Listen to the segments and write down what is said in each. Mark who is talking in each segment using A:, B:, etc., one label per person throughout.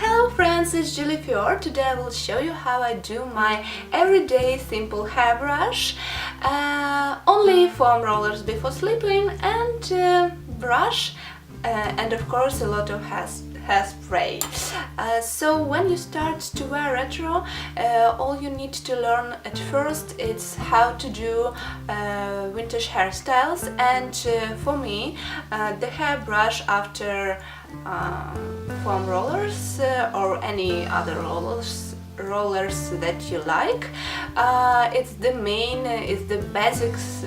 A: Hello friends, it's Julie Fior. Today I will show you how I do my everyday simple hairbrush. Only foam rollers before sleeping and brush and of course a lot of hairspray. So when you start to wear retro, all you need to learn at first is how to do vintage hairstyles, and for me the hairbrush after foam rollers or any other rollers that you like, it's the basics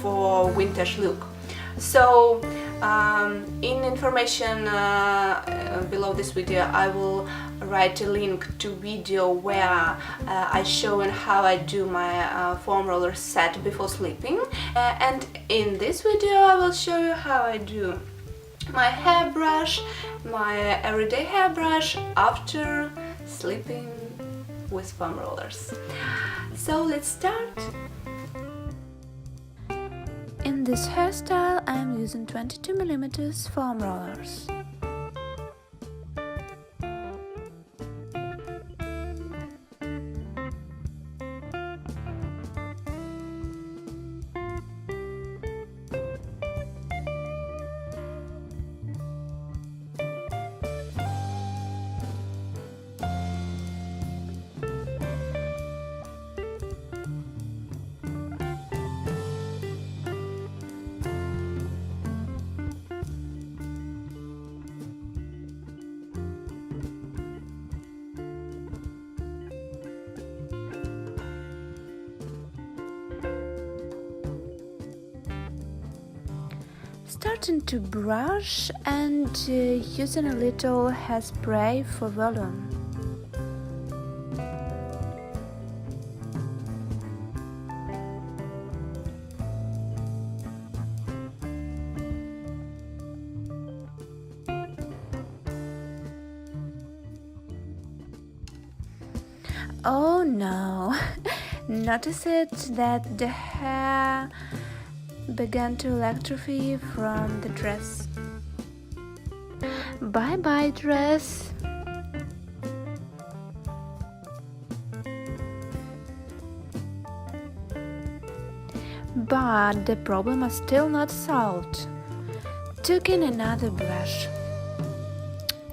A: for vintage look. So in information below this video I will write a link to video where I show how I do my foam roller set before sleeping, and in this video I will show you how I do my hairbrush, my everyday hairbrush after sleeping with foam rollers. So let's start. In this hairstyle I'm using 22mm foam rollers. Starting to brush and using a little hairspray for volume. Oh no! Notice it that the hair began to electrify from the dress. Bye bye dress! But the problem is still not solved. Took in another brush.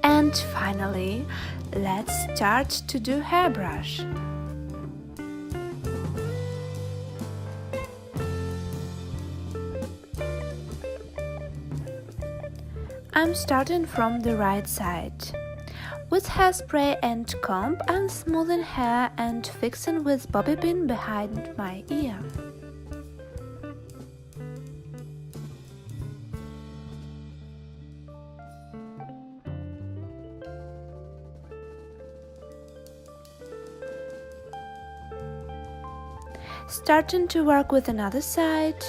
A: And finally, let's start to do hairbrush. I'm starting from the right side. With hairspray and comb, I'm smoothing hair and fixing with bobby pin behind my ear. Starting to work with another side.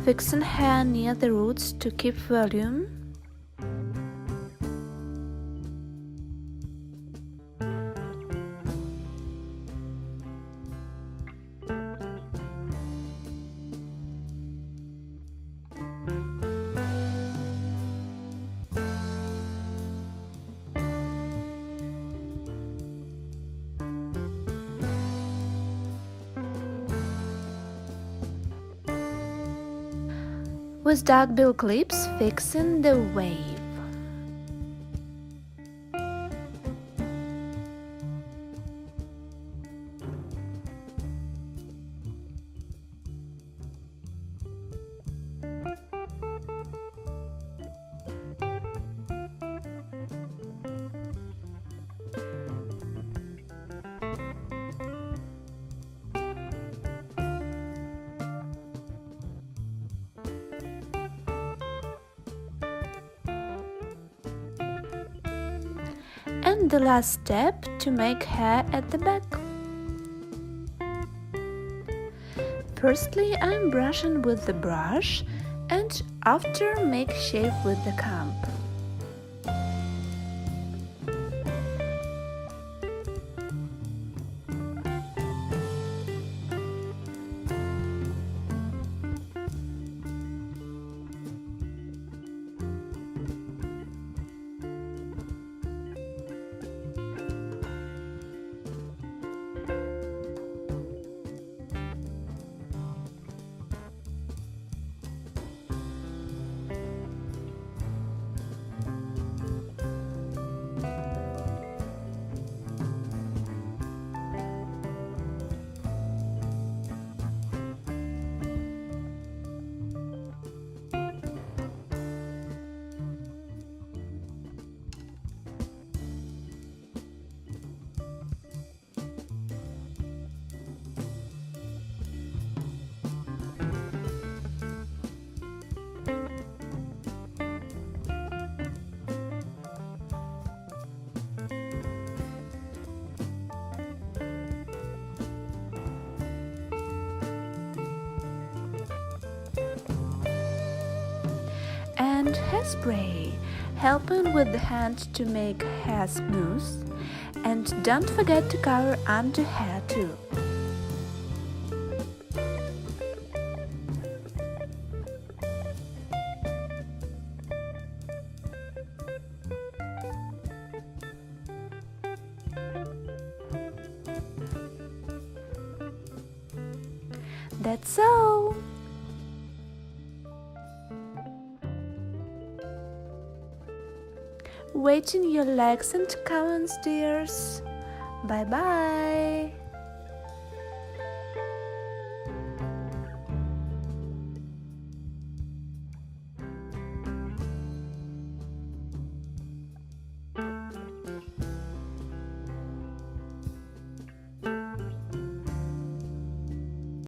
A: Fixing hair near the roots to keep volume. With dark bill clips, fixing the wave. And the last step, to make hair at the back. Firstly, I'm brushing with the brush and After, make shape with the comb. And hairspray, helping with the hand to make hair smooth. And don't forget to cover under hair too. That's all! Waiting your likes and comments, dears. Bye bye!